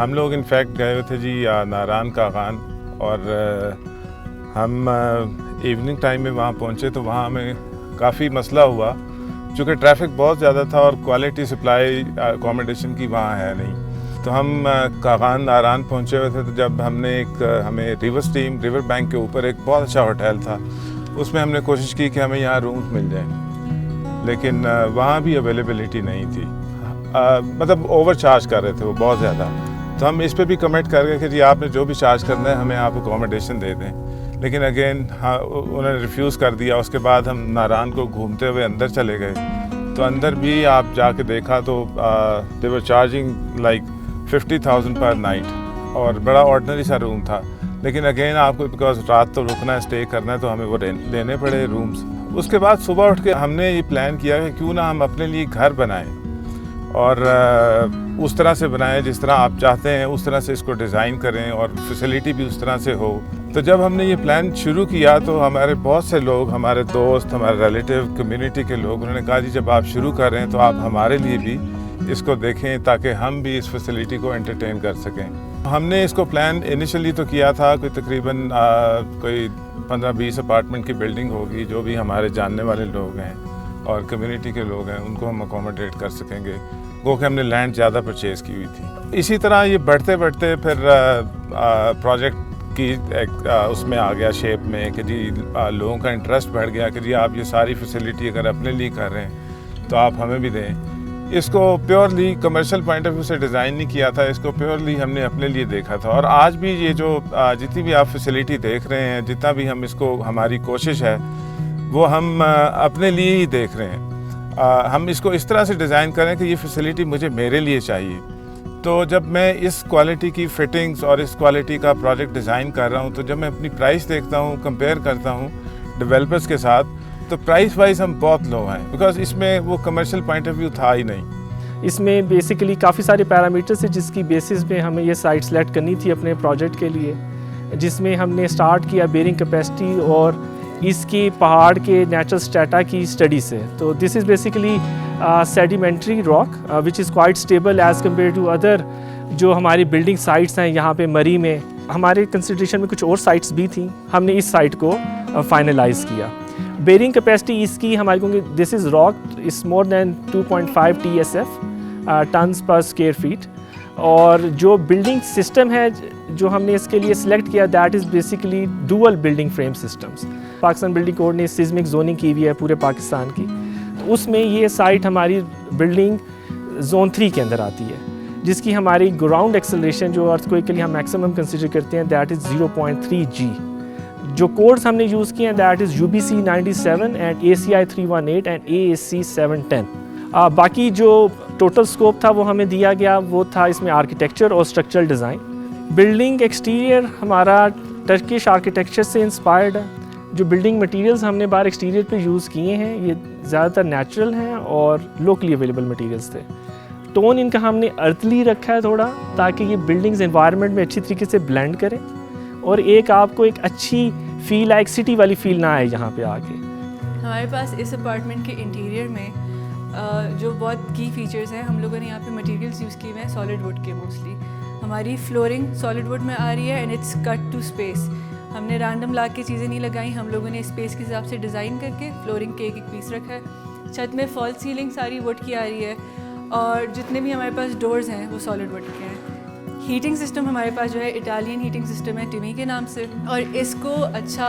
हम लोग इनफैक्ट गए हुए थे जी नारायण कागान, और हम इवनिंग टाइम में वहाँ पहुँचे तो वहाँ हमें काफ़ी मसला हुआ, चूँकि ट्रैफिक बहुत ज़्यादा था और क्वालिटी सप्लाई अकोमोडेशन की वहाँ है नहीं। तो हम कागान नारायण पहुँचे हुए थे, तो जब हमने हमें रिवर बैंक के ऊपर एक बहुत अच्छा होटल था, उसमें हमने कोशिश की कि हमें यहाँ रूम्स मिल जाएँ, लेकिन वहाँ भी अवेलेबिलिटी नहीं थी। मतलब ओवर चार्ज कर रहे थे वो बहुत ज़्यादा। तो हम इस पे भी कमेंट कर गए कि जी आपने जो भी चार्ज करना है हमें आप अकोमोडेशन दे दें, लेकिन अगेन हाँ उन्होंने रिफ्यूज़ कर दिया। उसके बाद हम नारायण को घूमते हुए अंदर चले गए, तो अंदर भी आप जाके देखा तो दे वर चार्जिंग लाइक 50,000 पर नाइट, और बड़ा ऑर्डिनरी सा रूम था। लेकिन अगेन आपको बिकॉज रात तो रुकना है, स्टे करना है, तो हमें वो लेने पड़े रूम्स। उसके बाद सुबह उठ के हमने ये प्लान किया कि क्यों ना हम अपने लिए घर बनाएं, और उस तरह से बनाएं जिस तरह आप चाहते हैं, उस तरह से इसको डिज़ाइन करें और फैसिलिटी भी उस तरह से हो। तो जब हमने ये प्लान शुरू किया तो हमारे बहुत से लोग, हमारे दोस्त, हमारे रिलेटिव, कम्युनिटी के लोग, उन्होंने कहा जी जब आप शुरू कर रहे हैं तो आप हमारे लिए भी इसको देखें ताकि हम भी इस फैसिलिटी को एंटरटेन कर सकें। हमने इसको प्लान इनिशियली तो किया था कोई तकरीबन कोई 15-20 अपार्टमेंट की बिल्डिंग होगी, जो भी हमारे जानने वाले लोग हैं और कम्युनिटी के लोग हैं उनको हम अकोमोडेट कर सकेंगे। वो कि हमने लैंड ज़्यादा परचेज़ की हुई थी। इसी तरह ये बढ़ते बढ़ते फिर प्रोजेक्ट की एक उसमें आ गया शेप में कि जी लोगों का इंटरेस्ट बढ़ गया कि जी आप ये सारी फैसिलिटी अगर अपने लिए कर रहे हैं तो आप हमें भी दें। इसको purely commercial point of view से डिज़ाइन नहीं किया था, इसको प्योरली हमने अपने लिए देखा था। और आज भी ये जो जितनी भी आप फैसिलिटी देख रहे हैं, जितना भी हम इसको, हमारी कोशिश है वो हम अपने लिए ही देख रहे हैं। हम इसको इस तरह से डिज़ाइन करें कि ये फैसिलिटी मुझे मेरे लिए चाहिए। तो जब मैं इस क्वालिटी की फिटिंग्स और इस क्वालिटी का प्रोजेक्ट डिज़ाइन कर रहा हूँ, तो जब मैं अपनी प्राइस देखता हूँ, कंपेयर करता हूँ डेवलपर्स के साथ, तो प्राइस वाइज हम बहुत लो हैं, बिकॉज इसमें वो कमर्शियल पॉइंट ऑफ व्यू था ही नहीं। इसमें बेसिकली काफ़ी सारे पैरामीटर्स हैं जिसकी बेसिस पे हमें ये साइट सेलेक्ट करनी थी अपने प्रोजेक्ट के लिए, जिसमें हमने स्टार्ट किया बेरिंग कैपेसिटी और इसकी पहाड़ के नेचुरल स्टेटा की स्टडी से। तो this is basically sedimentary rock which is quite stable as compare to other जो हमारी बिल्डिंग साइट्स हैं यहाँ पे मरी में। हमारे कंसिडरेशन में कुछ और साइट्स भी थी, हमने इस साइट को फाइनलाइज किया। बेरिंग कैपेसिटी इसकी हमारी, क्योंकि this is rock is more than 2.5 TSF tons per square feet, और जो बिल्डिंग सिस्टम है जो हमने इसके लिए सिलेक्ट किया that is basically dual building frame systems. Pakistan building code ने सिस्मिक जोनिंग की हुई है पूरे पाकिस्तान की, तो उसमें ये साइट हमारी बिल्डिंग जोन 3 के अंदर आती है, जिसकी हमारी ग्राउंड एक्सेलरेशन जो अर्थक्वेक के लिए हम मैक्सिमम कंसिडर करते हैं दैट इज़ 0.3 G। जो कोड्स हमने यूज़ किए हैं that is UBC 97 and ACI 318 and AAC 710। बाकी जो टोटल स्कोप था वो हमें दिया गया, वो था इसमें आर्किटेक्चर और स्ट्रक्चरल डिज़ाइन। बिल्डिंग एक्सटीरियर हमारा टर्किश आर्किटेक्चर से इंस्पायर्ड है। जो बिल्डिंग मटेरियल्स हमने बाहर एक्सटीरियर पे यूज़ किए हैं ये ज़्यादातर नेचुरल हैं और लोकली अवेलेबल मटेरियल्स थे। टोन इनका हमने अर्थली रखा है थोड़ा, ताकि ये बिल्डिंग्स एनवायरनमेंट में अच्छी तरीके से ब्लेंड करें और एक आपको एक अच्छी फील आए, एक सिटी वाली फील ना आए यहाँ पे आके। हमारे पास इस अपार्टमेंट के इंटीरियर में जो बहुत की फीचर्स हैं, हम लोगों ने यहाँ पे मटेरियल्स यूज़ किए हुए हैं सॉलिड वुड के मोस्टली। हमारी फ्लोरिंग सॉलिड वुड में आ रही है and it's cut to space. हमने रैंडम ला के चीज़ें नहीं लगाई, हम लोगों ने स्पेस के हिसाब से डिज़ाइन करके फ्लोरिंग के एक पीस रखा है। छत में फॉल सीलिंग सारी वुड की आ रही है और जितने भी हमारे पास डोर्स हैं वो सॉलिड वुड के हैं। हीटिंग सिस्टम हमारे पास जो है इटालियन हीटिंग सिस्टम है टिमी के नाम से, और इसको अच्छा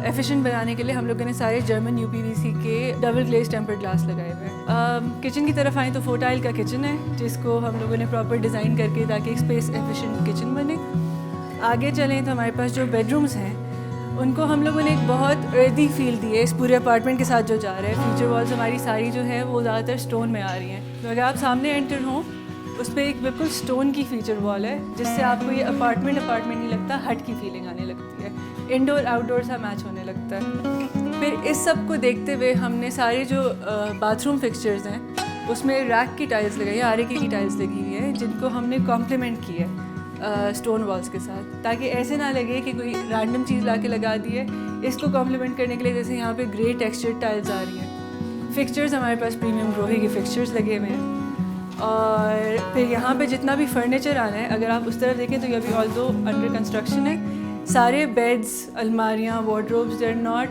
एफिशिएंट बनाने के लिए हम लोगों ने सारे जर्मन UPVC के डबल ग्लेज टेम्पर्ड ग्लास लगाए हुए हैं। किचन की तरफ आएँ तो 4 टाइल का किचन है जिसको हम लोगों ने प्रॉपर डिज़ाइन करके ताकि एक स्पेस एफिशिएंट किचन बने। आगे चलें तो हमारे पास जो बेडरूम्स हैं उनको हम लोगों ने एक बहुत अर्दी फील दी है इस पूरे अपार्टमेंट के साथ जो जा रहा है। फ्यूचर वॉल्स हमारी सारी जो है वो ज़्यादातर स्टोन में आ रही हैं, तो अगर आप सामने एंटर हों उस पर एक बिल्कुल स्टोन की फीचर वॉल है जिससे आपको ये अपार्टमेंट नहीं लगता, हट की फीलिंग आने लगती है, इंडोर आउटडोर सा मैच होने लगता है। फिर इस सब को देखते हुए हमने सारे जो बाथरूम फिक्सचर्स हैं उसमें रैक की टाइल्स लगाई है, RAK की टाइल्स लगी हुई है जिनको हमने कॉम्प्लीमेंट किया है स्टोन वॉल्स के साथ, ताकि ऐसे ना लगे कि कोई रैंडम चीज़ ला के लगा दी है। इसको कॉम्प्लीमेंट करने के लिए जैसे यहाँ पे ग्रे टेक्सचर टाइल्स आ रही हैं। फिक्सचर्स हमारे पास प्रीमियम रोहे के फिक्सचर्स लगे हुए हैं और फिर यहाँ पे जितना भी फर्नीचर आना है, अगर आप उस तरफ देखें तो ये अभी ऑल्दो अंडर कंस्ट्रक्शन है। सारे बेड्स, अलमारियाँ, wardrobes, they are not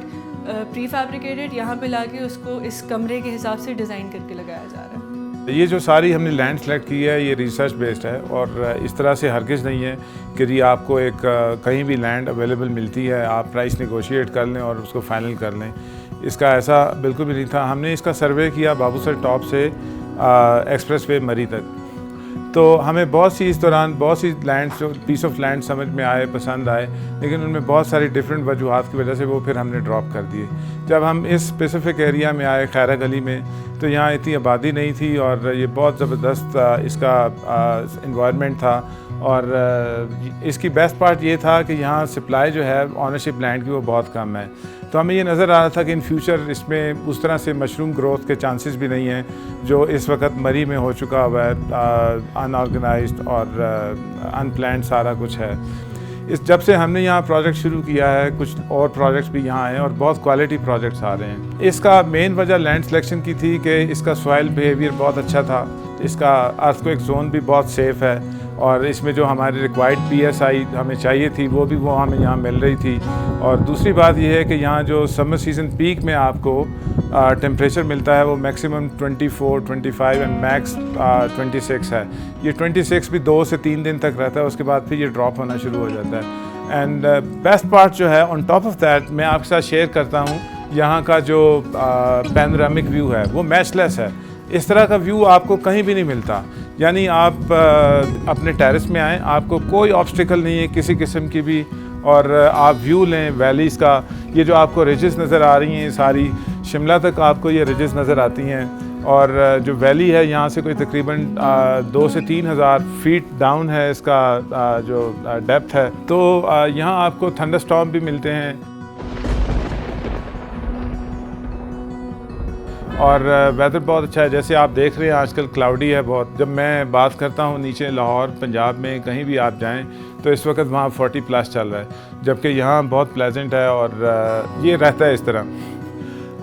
prefabricated. यहाँ पे लाके उसको इस कमरे के हिसाब से डिज़ाइन करके लगाया जा रहा है। ये जो सारी हमने लैंड सेलेक्ट की है ये रिसर्च बेस्ड है, और इस तरह से हरगिज़ नहीं है कि जी आपको एक कहीं भी लैंड अवेलेबल मिलती है, आप प्राइस नेगोशिएट कर लें और उसको फाइनल कर लें। इसका ऐसा बिल्कुल भी नहीं था। हमने इसका सर्वे किया बाबूसर टॉप से एक्सप्रेस वे मरी तक, तो हमें बहुत सी इस दौरान बहुत सी लैंड जो पीस ऑफ लैंड समझ में आए, पसंद आए, लेकिन उनमें बहुत सारी डिफरेंट वजूहात की वजह से वो फिर हमने ड्रॉप कर दिए। जब हम इस स्पेसिफिक एरिया में आए खैरा गली में, तो यहाँ इतनी आबादी नहीं थी और ये बहुत ज़बरदस्त इसका इन्वायरमेंट था। और इसकी बेस्ट पार्ट ये था कि यहाँ सप्लाई जो है ऑनरशिप लैंड की वो बहुत कम है। तो हमें ये नज़र आ रहा था कि इन फ्यूचर इसमें उस तरह से मशरूम ग्रोथ के चांसेस भी नहीं हैं जो इस वक्त मरी में हो चुका हुआ है। अनऑर्गेनाइज्ड और अनप्लान्ड सारा कुछ है। इस जब से हमने यहाँ प्रोजेक्ट शुरू किया है, कुछ और प्रोजेक्ट्स भी यहाँ आए और बहुत क्वालिटी प्रोजेक्ट्स आ रहे हैं। इसका मेन वजह लैंड सिलेक्शन की थी कि इसका सॉइल बिहेवियर बहुत अच्छा था, इसका अर्थक्वेक जोन भी बहुत सेफ़ है, और इसमें जो हमारी रिक्वायर्ड PSI हमें चाहिए थी वो भी वो हमें यहाँ मिल रही थी। और दूसरी बात यह है कि यहाँ जो समर सीज़न पीक में आपको टेम्परेचर मिलता है वो मैक्सिमम 24, 25 एंड मैक्स 26 है। ये 26 भी 2 से 3 दिन तक रहता है, उसके बाद फिर ये ड्रॉप होना शुरू हो जाता है। एंड बेस्ट पार्ट जो है ऑन टॉप ऑफ दैट मैं आपके साथ शेयर करता हूँ, यहाँ का जो पैनोरामिक व्यू है वो मैचलेस है। इस तरह का व्यू आपको कहीं भी नहीं मिलता। यानी आप अपने टेरेस में आएँ, आपको कोई ऑब्स्टिकल नहीं है किसी किस्म की भी, और आप व्यू लें वैलीज़ का। ये जो आपको रिजेस नज़र आ रही हैं सारी, शिमला तक आपको ये रिजेस नज़र आती हैं, और जो वैली है यहाँ से कोई तकरीबन 2 से 3 हज़ार फीट डाउन है इसका जो डेप्थ है। तो यहाँ आपको थंडरस्टॉर्म भी मिलते हैं और वेदर बहुत अच्छा है। जैसे आप देख रहे हैं आजकल क्लाउडी है बहुत। जब मैं बात करता हूँ नीचे लाहौर, पंजाब में कहीं भी आप जाएं तो इस वक्त वहाँ 40+ चल रहा है, जबकि यहाँ बहुत प्लेजेंट है और ये रहता है इस तरह।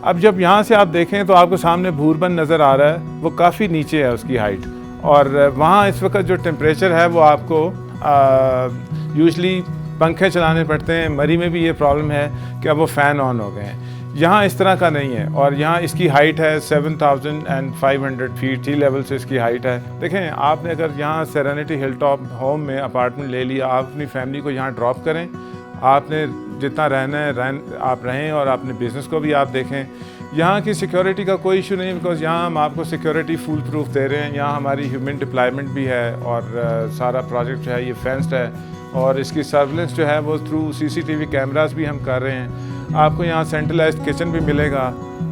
अब जब यहाँ से आप देखें तो आपको सामने भूरबन नज़र आ रहा है, वो काफ़ी नीचे है उसकी हाइट, और वहाँ इस वक्त जो टेम्परेचर है वो आपको यूजली पंखे चलाने पड़ते हैं। मरी में भी ये प्रॉब्लम है कि अब वो फ़ैन ऑन हो गए हैं। यहाँ इस तरह का नहीं है, और यहाँ इसकी हाइट है 7500 फीट सी लेवल से इसकी हाइट है। देखें, आपने अगर यहाँ सेरेनिटी हिल टॉप होम में अपार्टमेंट ले लिया, आप अपनी फैमिली को यहाँ ड्रॉप करें, आपने जितना रहना है आप रहें, और अपने बिज़नेस को भी आप देखें। यहाँ की सिक्योरिटी का कोई इशू नहीं, बिकॉज़ यहाँ हम आपको सिक्योरिटी फुल प्रूफ दे रहे हैं। यहाँ हमारी ह्यूमन डिप्लॉयमेंट भी है, और सारा प्रोजेक्ट जो है ये फेंस्ड है, और इसकी सर्विलेंस जो है वो थ्रू CCTV कैमरास भी हम कर रहे हैं। आपको यहाँ सेंट्रलाइज्ड किचन भी मिलेगा,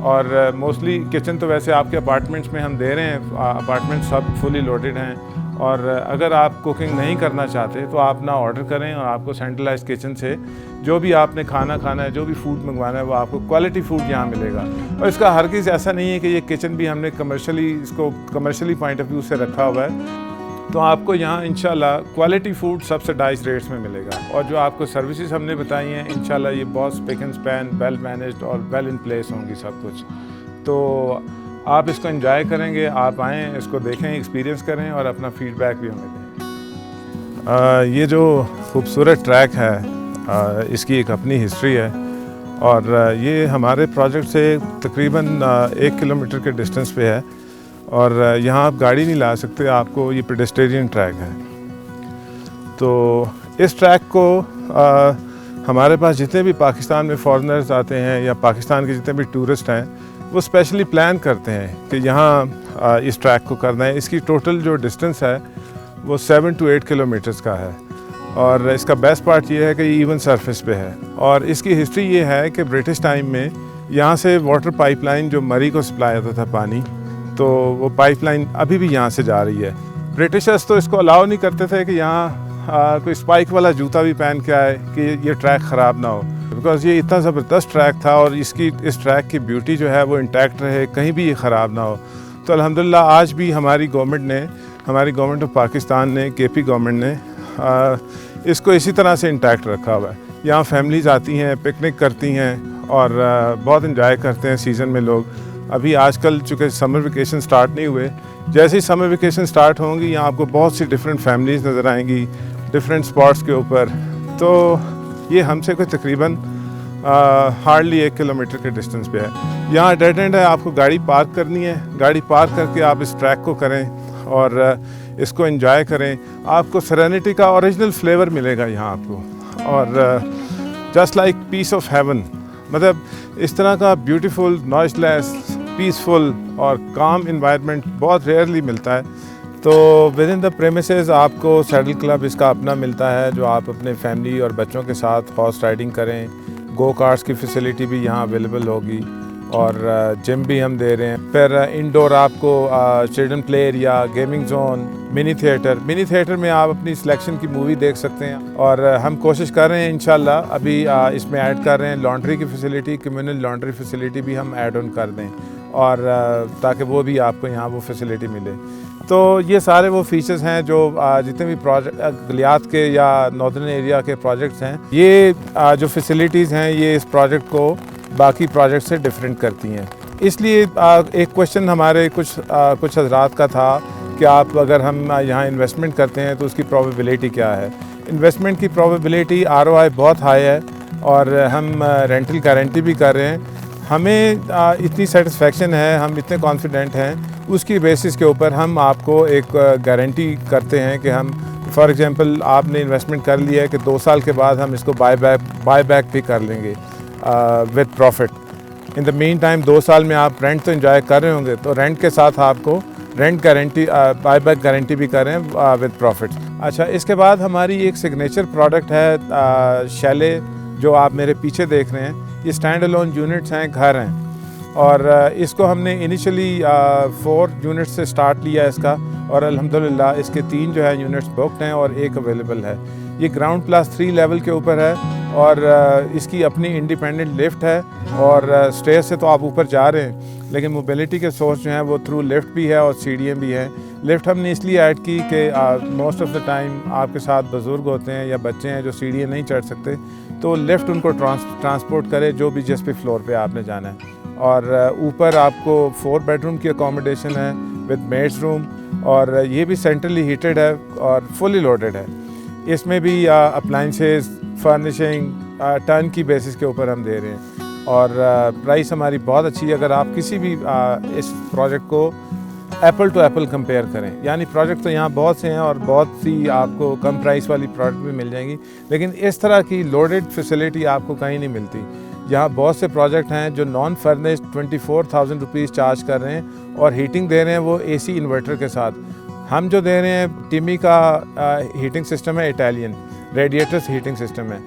और मोस्टली किचन तो वैसे आपके अपार्टमेंट्स में हम दे रहे हैं, अपार्टमेंट सब फुली लोडेड हैं। और अगर आप कुकिंग नहीं करना चाहते तो आप ना ऑर्डर करें, और आपको सेंट्रलाइज्ड किचन से जो भी आपने खाना खाना है, जो भी फूड मंगवाना है, वो आपको क्वालिटी फूड यहाँ मिलेगा। और इसका हर चीज़ ऐसा नहीं है कि ये किचन भी हमने कमर्शियली पॉइंट ऑफ व्यू से रखा हुआ है। तो आपको यहाँ इंशाल्लाह क्वालिटी फूड सब्सिडाइज्ड रेट्स में मिलेगा, और जो आपको सर्विसेज हमने बताई हैं इंशाल्लाह ये बहुत spick and span, well managed और वेल इन प्लेस होंगी सब कुछ। तो आप इसको एंजॉय करेंगे, आप आएँ, इसको देखें, एक्सपीरियंस करें और अपना फीडबैक भी हमें दें। ये जो खूबसूरत ट्रैक है इसकी एक अपनी हिस्ट्री है, और ये हमारे प्रोजेक्ट से तकरीबन 1 किलोमीटर के डिस्टेंस पे है, और यहाँ आप गाड़ी नहीं ला सकते, आपको ये पेडेस्ट्रियन ट्रैक है। तो इस ट्रैक को हमारे पास जितने भी पाकिस्तान में फॉरेनर्स आते हैं या पाकिस्तान के जितने भी टूरिस्ट हैं वो स्पेशली प्लान करते हैं कि यहाँ इस ट्रैक को करना है। इसकी टोटल जो डिस्टेंस है वो 7 to 8 किलोमीटर्स का है, और इसका बेस्ट पार्ट ये है कि ये इवन सरफेस पे है। और इसकी हिस्ट्री ये है कि ब्रिटिश टाइम में यहाँ से वाटर पाइपलाइन जो मरी को सप्लाई होता था पानी, तो वो पाइपलाइन अभी भी यहाँ से जा रही है। ब्रिटिशर्स तो इसको अलाउ नहीं करते थे कि यहाँ कोई स्पाइक वाला जूता भी पहन के आए कि ये ट्रैक ख़राब ना हो, बिकॉज़ ये इतना ज़बरदस्त ट्रैक था, और इस ट्रैक की ब्यूटी जो है वो इंटैक्ट रहे, कहीं भी ये ख़राब ना हो। तो अल्हम्दुलिल्लाह आज भी हमारी गवर्नमेंट ऑफ पाकिस्तान ने, KP गवर्नमेंट ने इसको इसी तरह से इंटैक्ट रखा हुआ है। यहाँ फैमिलीज़ आती हैं, पिकनिक करती हैं, और बहुत इंजॉय करते हैं सीज़न में लोग। अभी आजकल चूँकि समर वेकेशन स्टार्ट नहीं हुए, जैसे ही समर वेकेशन स्टार्ट होंगी यहाँ आपको बहुत सी डिफरेंट फैमिलीज़ नज़र आएंगी डिफरेंट स्पॉट्स के ऊपर। तो ये हमसे कोई तकरीबन हार्डली 1 किलोमीटर के डिस्टेंस पे है। यहाँ डेड एंड है, आपको गाड़ी पार्क करनी है, गाड़ी पार्क करके आप इस ट्रैक को करें और इसको एंजॉय करें। आपको सेरेनिटी का ओरिजिनल फ्लेवर मिलेगा यहाँ आपको, और just like piece of heaven, मतलब इस तरह का ब्यूटीफुल, नॉइसलेस, पीसफुल और काम इन्वायरमेंट बहुत रेयरली मिलता है। तो विद इन द प्रेमिसेस आपको सैडल क्लब इसका अपना मिलता है, जो आप अपने फैमिली और बच्चों के साथ हॉर्स राइडिंग करें। गो कार्ट्स की फैसिलिटी भी यहाँ अवेलेबल होगी और जिम भी हम दे रहे हैं। फिर इंडोर आपको children play area, gaming zone, mini theatre में आप अपनी सिलेक्शन की मूवी देख सकते हैं। और हम कोशिश कर रहे हैं इंशाल्लाह अभी इसमें ऐड कर रहे हैं लॉन्ड्री की फैसिलिटी, कम्युनल लॉन्ड्री फैसिलिटी भी हम ऐड ऑन कर दें, और ताकि वो भी आपको यहाँ वो फैसिलिटी मिले। तो ये सारे वो फीचर्स हैं जो जितने भी प्रोजेक्ट गलियात के या नॉर्दर्न एरिया के प्रोजेक्ट्स हैं, ये जो फैसिलिटीज़ हैं ये इस प्रोजेक्ट को बाकी प्रोजेक्ट से डिफरेंट करती हैं। इसलिए एक क्वेश्चन हमारे कुछ हजरात का था कि आप अगर हम यहाँ इन्वेस्टमेंट करते हैं तो उसकी प्रोबेबिलिटी क्या है। इन्वेस्टमेंट की प्रोबेबिलिटी ROI बहुत हाई है, और हम रेंटल गारंटी भी कर रहे हैं। हमें इतनी सेटिस्फेक्शन है, हम इतने कॉन्फिडेंट हैं, उसकी बेसिस के ऊपर हम आपको एक गारंटी करते हैं कि हम फॉर एग्जांपल आपने इन्वेस्टमेंट कर लिया है कि 2 साल के बाद हम इसको बाय बैक भी कर लेंगे with profit. In the mean time 2 साल में आप रेंट तो एंजॉय कर रहे होंगे, तो रेंट के साथ आपको rent guarantee, buy back guarantee भी कर रहे हैं विद प्रॉफिट। अच्छा, इसके बाद हमारी एक सिग्नेचर प्रोडक्ट है शैले, जो आप मेरे पीछे देख रहे हैं। ये स्टैंड अलोन यूनिट्स हैं, घर हैं, और इसको हमने इनिशियली 4 यूनिट्स से स्टार्ट लिया इसका, और अल्हम्दुलिल्लाह इसके 3 जो है यूनिट्स बुक्ड हैं और 1 अवेलेबल है। ये ग्राउंड +3 लेवल के ऊपर है, और इसकी अपनी इंडिपेंडेंट लिफ्ट है, और स्टेज से तो आप ऊपर जा रहे हैं, लेकिन मोबिलिटी के सोर्स जो हैं वो थ्रू लिफ्ट भी है और सीढ़ियाँ भी हैं। लिफ्ट हमने इसलिए ऐड की कि मोस्ट ऑफ द टाइम आपके साथ बुज़ुर्ग होते हैं या बच्चे हैं जो सीढ़ियाँ नहीं चढ़ सकते, तो लिफ्ट उनको ट्रांसपोर्ट करे जो भी जिस भी फ्लोर पे आपने जाना है। और ऊपर आपको 4 बेडरूम की अकोमोडेशन है विद मेड्स रूम, और ये भी सेंट्रली हीटेड है और फुली लोडेड है। इसमें भी अप्लाइंसेस, फर्निशिंग टर्न की बेसिस के ऊपर हम दे रहे हैं, और प्राइस हमारी बहुत अच्छी है। अगर आप किसी भी इस प्रोजेक्ट को एप्पल टू एप्पल कंपेयर करें, यानी प्रोजेक्ट तो यहाँ बहुत से हैं और बहुत सी आपको कम प्राइस वाली प्रोडक्ट भी मिल जाएंगी, लेकिन इस तरह की लोडेड फैसिलिटी आपको कहीं नहीं मिलती। यहाँ बहुत से प्रोजेक्ट हैं जो नॉन फर्निश्ड 24,000 रुपीज़ चार्ज कर रहे हैं, और हीटिंग दे रहे हैं वो AC इन्वर्टर के साथ। हम जो दे रहे हैं टिमी का हीटिंग सिस्टम है, इटालियन रेडिएटर्स हीटिंग सिस्टम है,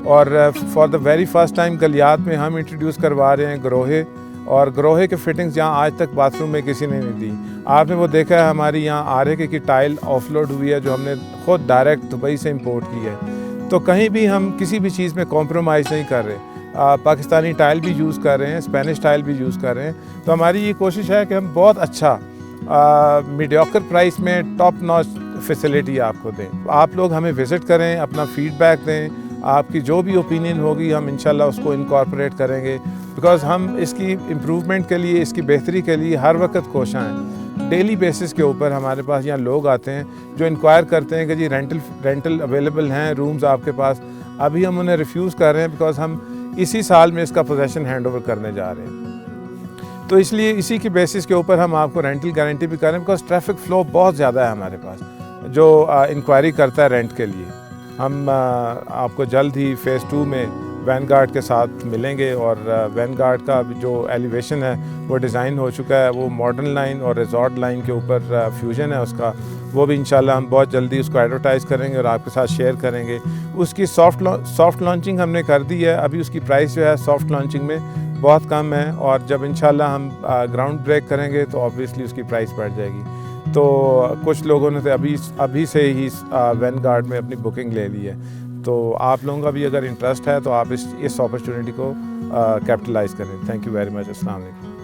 और for the very first time Galiyat में हम इंट्रोड्यूस करवा रहे हैं ग्रोहे, और ग्रोहे के फिटिंग्स यहाँ आज तक बाथरूम में किसी ने नहीं दी। आपने वो देखा है हमारी यहाँ RAK की टाइल ऑफलोड हुई है, जो हमने खुद डायरेक्ट दुबई से इंपोर्ट की है। तो कहीं भी हम किसी भी चीज़ में कॉम्प्रोमाइज़ नहीं कर रहे। पाकिस्तानी टाइल भी यूज़ कर रहे हैं, स्पेनिश टाइल भी यूज़ कर रहे हैं। तो हमारी ये कोशिश है कि हम बहुत अच्छा मीडियोकर प्राइस में टॉप नॉच फैसिलिटी आपको दें। आप लोग हमें विज़िट करें, अपना फीडबैक दें, आपकी जो भी ओपिनियन होगी हम इंशाल्लाह उसको इनकॉर्पोरेट करेंगे, बिकॉज़ हम इसकी इम्प्रूवमेंट के लिए, इसकी बेहतरी के लिए हर वक्त कोशिश हैं। डेली बेसिस के ऊपर हमारे पास यहाँ लोग आते हैं जो इंक्वायर करते हैं कि जी रेंटल अवेलेबल हैं रूम्स आपके पास। अभी हम उन्हें रिफ्यूज़ कर रहे हैं बिकॉज़ हम इसी साल में इसका पोजेसन हैंड ओवर करने जा रहे हैं। तो इसलिए इसी की बेसिस के ऊपर हम आपको रेंटल गारंटी भी कर रहे हैं, बिकॉज ट्रैफिक फ़्लो बहुत ज़्यादा है हमारे पास जो इंक्वायरी करता है रेंट के लिए। हम आपको जल्द ही फ़ेज़ 2 में वैनगार्ड के साथ मिलेंगे, और वैनगार्ड का जो एलिवेशन है वो डिज़ाइन हो चुका है, वो मॉडर्न लाइन और रिजॉर्ट लाइन के ऊपर फ्यूजन है उसका। वो भी इंशाल्लाह हम बहुत जल्दी उसको एडवर्टाइज़ करेंगे और आपके साथ शेयर करेंगे। उसकी सॉफ्ट लॉन्चिंग हमने कर दी है। अभी उसकी प्राइस जो है सॉफ्ट लॉन्चिंग में बहुत कम है, और जब इंशाल्लाह हम ग्राउंड ब्रेक करेंगे तो ऑब्वियसली उसकी प्राइस बढ़ जाएगी। तो कुछ लोगों ने तो अभी से ही वैनगार्ड में अपनी बुकिंग ले ली है। तो आप लोगों का भी अगर इंटरेस्ट है तो आप इस अपॉर्चुनिटी को कैपिटलाइज़ करें। Thank you very much. अस्सलाम वालेकुम।